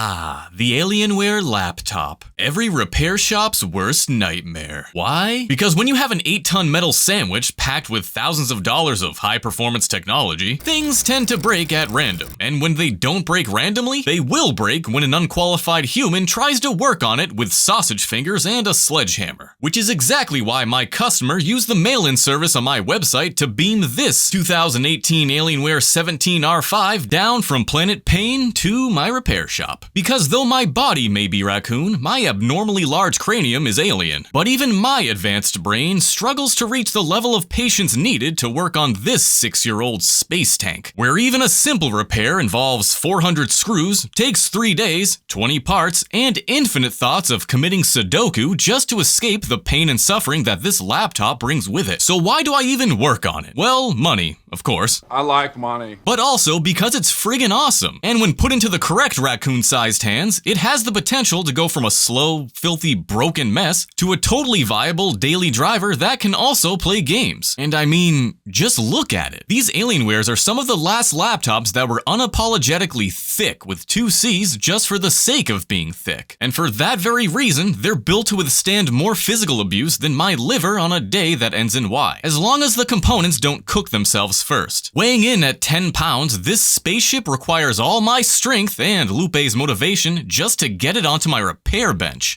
The Alienware laptop. Every repair shop's worst nightmare. Why? Because when you have an 8-ton metal sandwich packed with thousands of dollars of high-performance technology, things tend to break at random. And when they don't break randomly, they will break when an unqualified human tries to work on it with sausage fingers and a sledgehammer. Which is exactly why my customer used the mail-in service on my website to beam this 2018 Alienware 17R5 down from Planet Pain to my repair shop. Because though my body may be raccoon, my abnormally large cranium is alien. But even my advanced brain struggles to reach the level of patience needed to work on this 6-year-old space tank, where even a simple repair involves 400 screws, takes 3 days, 20 parts, and infinite thoughts of committing Sudoku just to escape the pain and suffering that this laptop brings with it. So why do I even work on it? Well, money, of course. I like money. But also because it's friggin' awesome. And when put into the correct raccoon-sized hands, it has the potential to go from a slow, filthy, broken mess to a totally viable daily driver that can also play games. And I mean, just look at it. These Alienwares are some of the last laptops that were unapologetically thick with 2 C's just for the sake of being thick. And for that very reason, they're built to withstand more physical abuse than my liver on a day that ends in Y, as long as the components don't cook themselves first. Weighing in at 10 pounds, this spaceship requires all my strength and Lupe's motivation just to get it onto my repair bench.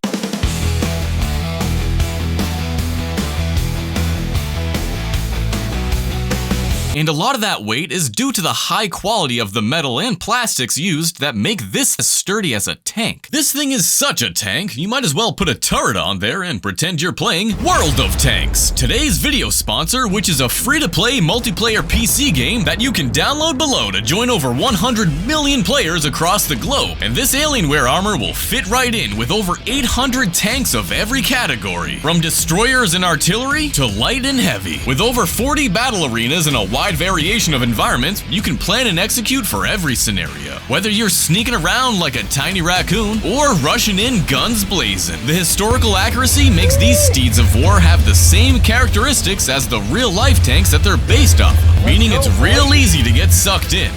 And a lot of that weight is due to the high quality of the metal and plastics used that make this as sturdy as a tank. This thing is such a tank, you might as well put a turret on there and pretend you're playing World of Tanks, today's video sponsor, which is a free-to-play multiplayer PC game that you can download below to join over 100 million players across the globe. And this Alienware armor will fit right in with over 800 tanks of every category, from destroyers and artillery to light and heavy. With over 40 battle arenas and a wide variation of environments, you can plan and execute for every scenario. Whether you're sneaking around like a tiny raccoon or rushing in guns blazing, the historical accuracy makes these steeds of war have the same characteristics as the real-life tanks that they're based off of, meaning it's real easy to get sucked in.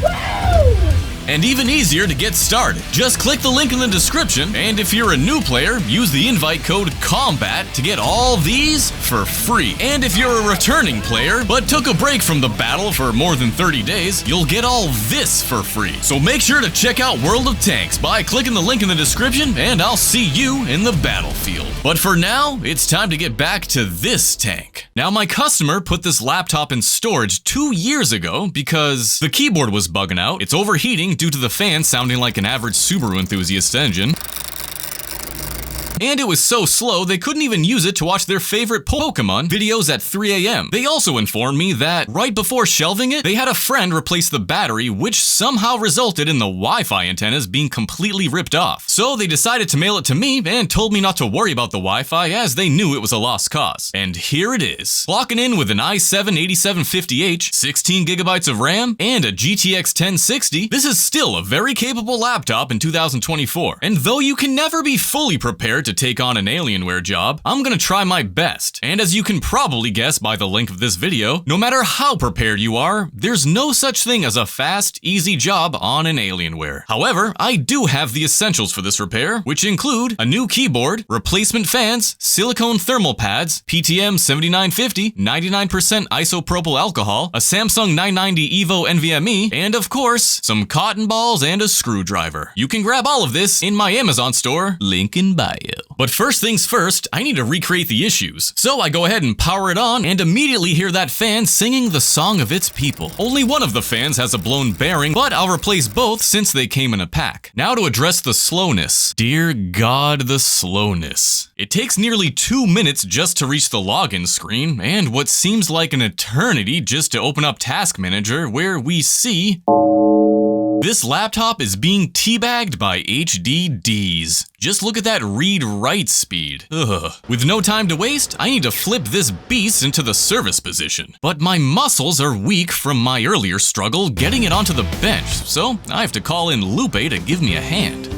And even easier to get started. Just click the link in the description, and if you're a new player, use the invite code COMBAT to get all these for free. And if you're a returning player, but took a break from the battle for more than 30 days, you'll get all this for free. So make sure to check out World of Tanks by clicking the link in the description, and I'll see you in the battlefield. But for now, it's time to get back to this tank. Now, my customer put this laptop in storage 2 years ago because the keyboard was bugging out, it's overheating due to the fan sounding like an average Subaru enthusiast engine, and it was so slow they couldn't even use it to watch their favorite Pokemon videos at 3 a.m. They also informed me that right before shelving it, they had a friend replace the battery, which somehow resulted in the Wi-Fi antennas being completely ripped off. So they decided to mail it to me and told me not to worry about the Wi-Fi as they knew it was a lost cause. And here it is. Clocking in with an i7-8750H, 16 gigabytes of RAM, and a GTX 1060, this is still a very capable laptop in 2024. And though you can never be fully prepared to take on an Alienware job, I'm gonna try my best. And as you can probably guess by the link of this video, no matter how prepared you are, there's no such thing as a fast, easy job on an Alienware. However, I do have the essentials for this repair, which include a new keyboard, replacement fans, silicone thermal pads, PTM 7950, 99% isopropyl alcohol, a Samsung 990 EVO NVMe, and of course, some cotton balls and a screwdriver. You can grab all of this in my Amazon store, link in bio. But first things first, I need to recreate the issues. So I go ahead and power it on and immediately hear that fan singing the song of its people. Only one of the fans has a blown bearing, but I'll replace both since they came in a pack. Now to address the slowness. Dear God, the slowness. It takes nearly 2 minutes just to reach the login screen, and what seems like an eternity just to open up Task Manager, where we see this laptop is being teabagged by HDDs. Just look at that read-write speed. Ugh. With no time to waste, I need to flip this beast into the service position. But my muscles are weak from my earlier struggle getting it onto the bench, so I have to call in Lupe to give me a hand.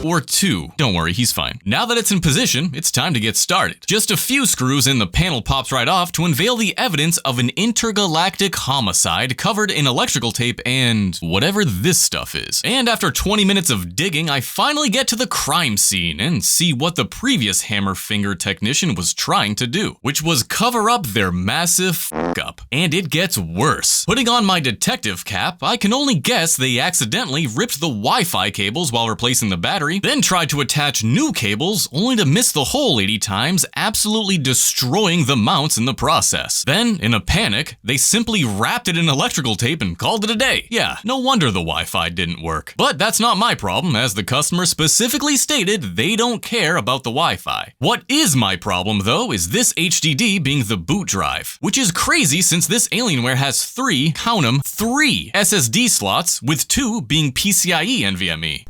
Or 2. Don't worry, he's fine. Now that it's in position, it's time to get started. Just a few screws and the panel pops right off to unveil the evidence of an intergalactic homicide covered in electrical tape and whatever this stuff is. And after 20 minutes of digging, I finally get to the crime scene and see what the previous hammer finger technician was trying to do, which was cover up their massive f*** up. And it gets worse. Putting on my detective cap, I can only guess they accidentally ripped the Wi-Fi cables while replacing the battery, then tried to attach new cables only to miss the hole 80 times, absolutely destroying the mounts in the process. Then, in a panic, they simply wrapped it in electrical tape and called it a day. Yeah, no wonder the Wi-Fi didn't work. But that's not my problem, as the customer specifically stated they don't care about the Wi-Fi. What is my problem, though, is this HDD being the boot drive, which is crazy since this Alienware has 3, count 'em, 3 SSD slots, with 2 being PCIe NVMe.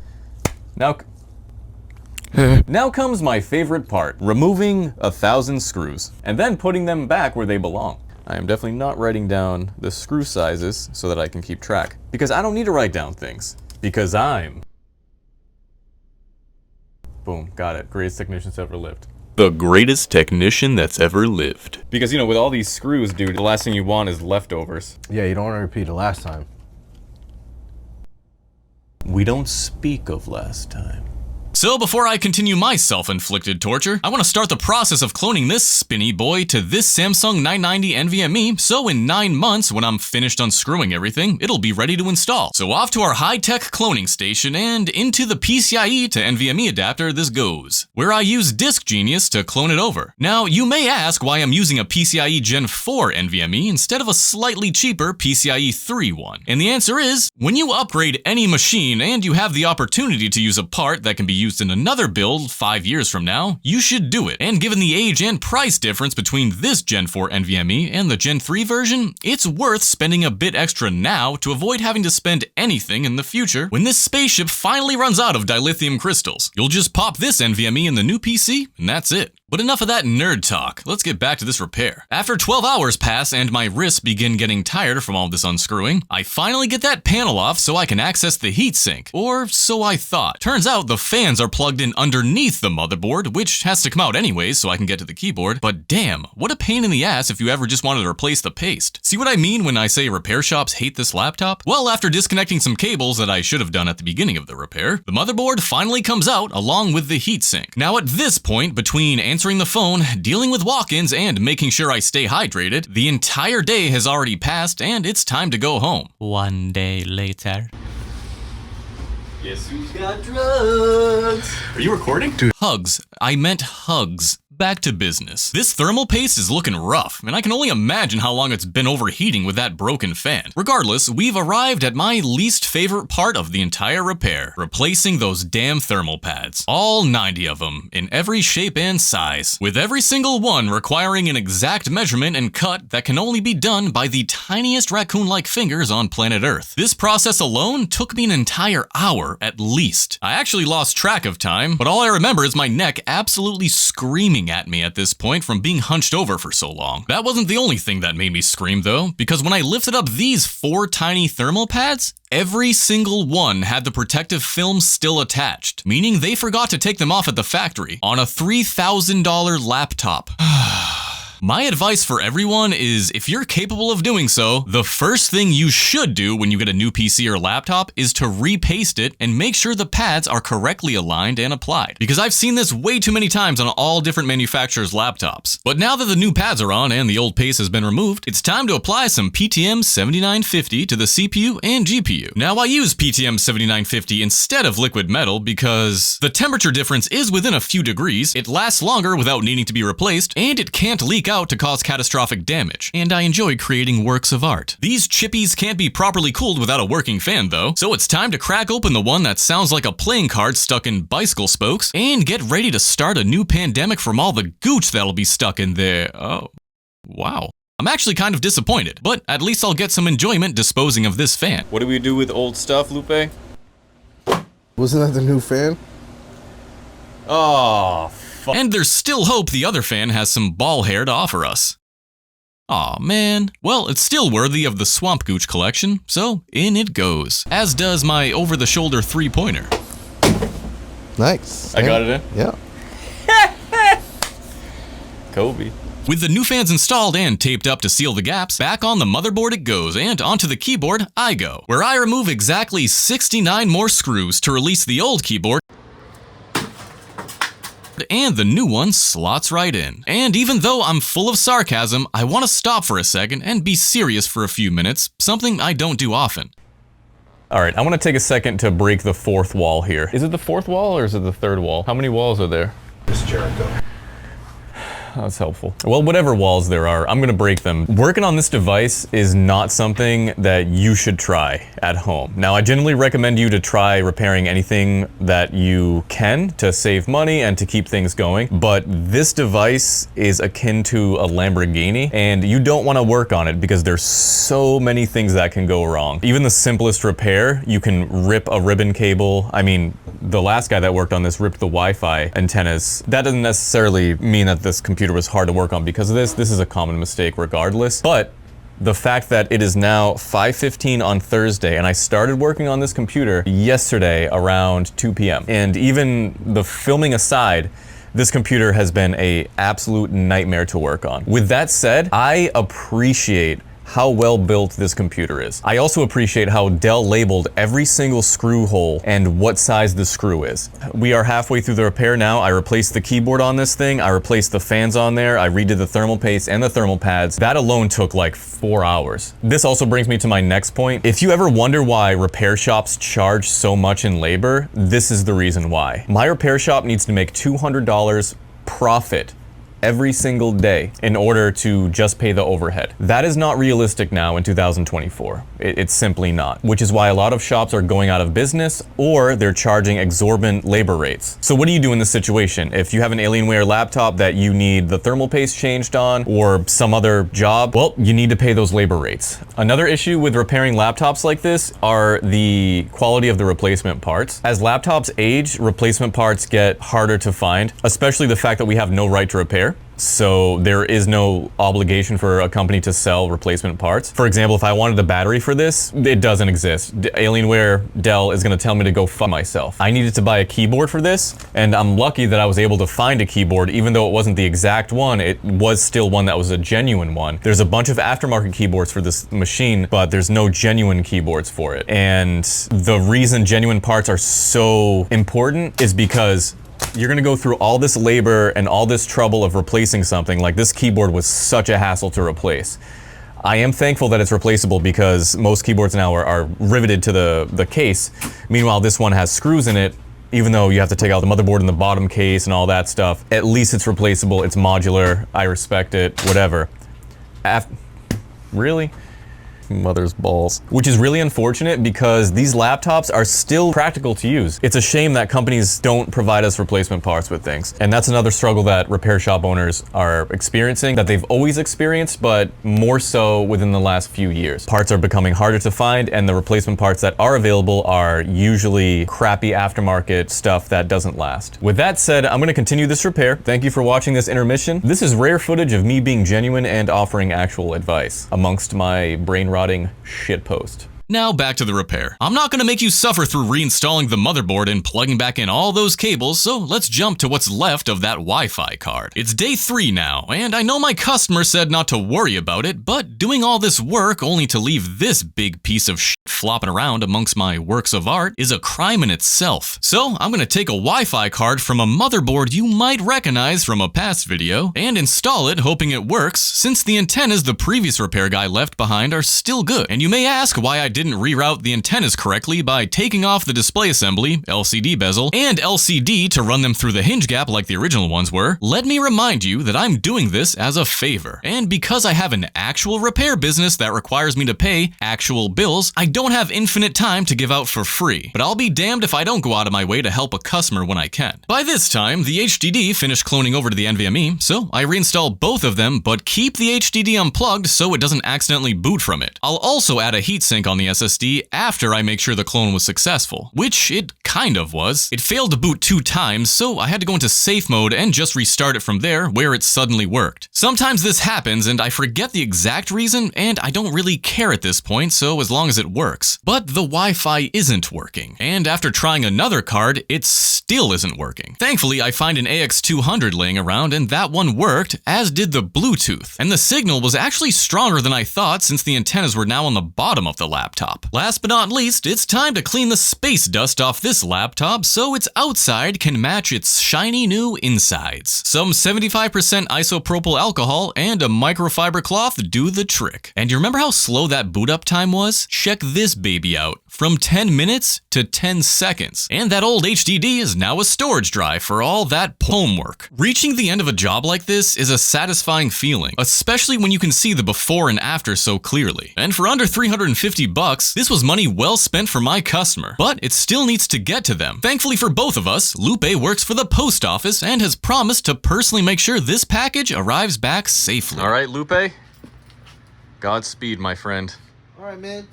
Now comes my favorite part, removing 1,000 screws, and then putting them back where they belong. I am definitely not writing down the screw sizes so that I can keep track, because I don't need to write down things, because I'm... Boom, got it, greatest technician that's ever lived. The greatest technician that's ever lived. Because, you know, with all these screws, dude, the last thing you want is leftovers. Yeah, you don't want to repeat the last time. We don't speak of last time. So before I continue my self-inflicted torture, I want to start the process of cloning this spinny boy to this Samsung 990 NVMe, so in 9 months, when I'm finished unscrewing everything, it'll be ready to install. So off to our high-tech cloning station and into the PCIe to NVMe adapter this goes, where I use Disk Genius to clone it over. Now, you may ask why I'm using a PCIe Gen 4 NVMe instead of a slightly cheaper PCIe 3 one. And the answer is, when you upgrade any machine and you have the opportunity to use a part that can be used in another build 5 years from now, you should do it. And given the age and price difference between this Gen 4 NVMe and the Gen 3 version, it's worth spending a bit extra now to avoid having to spend anything in the future when this spaceship finally runs out of dilithium crystals. You'll just pop this NVMe in the new PC, and that's it. But enough of that nerd talk, let's get back to this repair. After 12 hours pass and my wrists begin getting tired from all this unscrewing, I finally get that panel off so I can access the heatsink, or so I thought. Turns out the fans are plugged in underneath the motherboard, which has to come out anyways so I can get to the keyboard, but damn, what a pain in the ass if you ever just wanted to replace the paste. See what I mean when I say repair shops hate this laptop? Well, after disconnecting some cables that I should have done at the beginning of the repair, the motherboard finally comes out along with the heatsink. Now at this point, between answering the phone, dealing with walk-ins, and making sure I stay hydrated, the entire day has already passed and it's time to go home. 1 day later. Guess who's got drugs? Are you recording? Dude. Hugs. I meant hugs. Back to business. This thermal paste is looking rough, and I can only imagine how long it's been overheating with that broken fan. Regardless, we've arrived at my least favorite part of the entire repair, replacing those damn thermal pads. All 90 of them, in every shape and size, with every single one requiring an exact measurement and cut that can only be done by the tiniest raccoon-like fingers on planet Earth. This process alone took me an entire hour at least. I actually lost track of time, but all I remember is my neck absolutely screaming at me at this point from being hunched over for so long. That wasn't the only thing that made me scream though, because when I lifted up these 4 tiny thermal pads, every single one had the protective film still attached, meaning they forgot to take them off at the factory on a $3,000 laptop. My advice for everyone is, if you're capable of doing so, the first thing you should do when you get a new PC or laptop is to repaste it and make sure the pads are correctly aligned and applied. Because I've seen this way too many times on all different manufacturers' laptops. But now that the new pads are on and the old paste has been removed, it's time to apply some PTM 7950 to the CPU and GPU. Now I use PTM 7950 instead of liquid metal because the temperature difference is within a few degrees, it lasts longer without needing to be replaced, and it can't leak out to cause catastrophic damage, and I enjoy creating works of art. These chippies can't be properly cooled without a working fan though, so it's time to crack open the one that sounds like a playing card stuck in bicycle spokes, and get ready to start a new pandemic from all the gooch that'll be stuck in there. Oh, wow. I'm actually kind of disappointed, but at least I'll get some enjoyment disposing of this fan. What do we do with old stuff, Lupe? Wasn't that the new fan? Oh, and there's still hope the other fan has some ball hair to offer us. Aw, man. Well, it's still worthy of the Swamp Gooch collection, so in it goes. As does my over-the-shoulder 3-pointer. Nice. I got it in? Yeah. Kobe. With the new fans installed and taped up to seal the gaps, back on the motherboard it goes, and onto the keyboard I go, where I remove exactly 69 more screws to release the old keyboard, and the new one slots right in. And even though I'm full of sarcasm, I want to stop for a second and be serious for a few minutes, something I don't do often. Alright, I want to take a second to break the fourth wall here. Is it the fourth wall or is it the third wall? How many walls are there? Just Jericho. That's helpful. Well, whatever walls there are, I'm gonna break them. Working on this device is not something that you should try at home. Now, I generally recommend you to try repairing anything that you can to save money and to keep things going, but this device is akin to a Lamborghini, and you don't wanna work on it because there's so many things that can go wrong. Even the simplest repair, you can rip a ribbon cable. I mean, the last guy that worked on this ripped the Wi-Fi antennas. That doesn't necessarily mean that this computer was hard to work on because of this. This is a common mistake regardless. But the fact that it is now 5:15 on Thursday and I started working on this computer yesterday around 2 p.m. And even the filming aside, this computer has been an absolute nightmare to work on. With that said, I appreciate how well built this computer is. I also appreciate how Dell labeled every single screw hole and what size the screw is. We are halfway through the repair now. I replaced the keyboard on this thing. I replaced the fans on there. I redid the thermal paste and the thermal pads. That alone took like 4 hours. This also brings me to my next point. If you ever wonder why repair shops charge so much in labor, this is the reason why. My repair shop needs to make $200 profit every single day in order to just pay the overhead. That is not realistic now in 2024. It's simply not, which is why a lot of shops are going out of business or they're charging exorbitant labor rates. So what do you do in this situation? If you have an Alienware laptop that you need the thermal paste changed on or some other job, well, you need to pay those labor rates. Another issue with repairing laptops like this are the quality of the replacement parts. As laptops age, replacement parts get harder to find, especially the fact that we have no right to repair. So there is no obligation for a company to sell replacement parts. For example, if I wanted a battery for this, it doesn't exist. Alienware, Dell is gonna tell me to go fuck myself. I needed to buy a keyboard for this, and I'm lucky that I was able to find a keyboard. Even though it wasn't the exact one, it was still one that was a genuine one. There's a bunch of aftermarket keyboards for this machine, but there's no genuine keyboards for it. And the reason genuine parts are so important is because you're gonna go through all this labor and all this trouble of replacing something. Like, this keyboard was such a hassle to replace. I am thankful that it's replaceable because most keyboards now are riveted to the case. Meanwhile, this one has screws in it. Even though you have to take out the motherboard in the bottom case and all that stuff, at least it's replaceable, it's modular, I respect it, whatever. Really? Mother's balls. Which is really unfortunate because these laptops are still practical to use. It's a shame that companies don't provide us replacement parts with things. And that's another struggle that repair shop owners are experiencing, that they've always experienced, but more so within the last few years. Parts are becoming harder to find, and the replacement parts that are available are usually crappy aftermarket stuff that doesn't last. With that said, I'm gonna continue this repair. Thank you for watching this intermission. This is rare footage of me being genuine and offering actual advice amongst my brain-rotting shitpost. Now back to the repair. I'm not gonna make you suffer through reinstalling the motherboard and plugging back in all those cables, so let's jump to what's left of that Wi-Fi card. It's day 3 now, and I know my customer said not to worry about it, but doing all this work only to leave this big piece of shit flopping around amongst my works of art is a crime in itself. So I'm gonna take a Wi-Fi card from a motherboard you might recognize from a past video and install it hoping it works, since the antennas the previous repair guy left behind are still good. And you may ask why I didn't reroute the antennas correctly by taking off the display assembly, LCD bezel, and LCD to run them through the hinge gap like the original ones were. Let me remind you that I'm doing this as a favor. And because I have an actual repair business that requires me to pay actual bills, I don't have infinite time to give out for free. But I'll be damned if I don't go out of my way to help a customer when I can. By this time, the HDD finished cloning over to the NVMe, so I reinstall both of them, but keep the HDD unplugged so it doesn't accidentally boot from it. I'll also add a heatsink on the SSD after I make sure the clone was successful, which it kind of was. It failed to boot 2 times, so I had to go into safe mode and just restart it from there where it suddenly worked. Sometimes this happens and I forget the exact reason, and I don't really care at this point, so as long as it works. But the Wi-Fi isn't working, and after trying another card, it still isn't working. Thankfully, I find an AX200 laying around, and that one worked, as did the Bluetooth. And the signal was actually stronger than I thought since the antennas were now on the bottom of the laptop. Last but not least, it's time to clean the space dust off this laptop so its outside can match its shiny new insides. Some 75% isopropyl alcohol and a microfiber cloth do the trick. And you remember how slow that boot up time was? Check this baby out. From 10 minutes to 10 seconds. And that old HDD is now a storage drive for all that homework. Reaching the end of a job like this is a satisfying feeling, especially when you can see the before and after so clearly. And for under $350, this was money well spent for my customer, but it still needs to get to them. Thankfully for both of us, Lupe works for the post office and has promised to personally make sure this package arrives back safely. All right, Lupe. Godspeed, my friend. All right, man.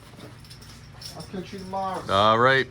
I'll catch you tomorrow. All right.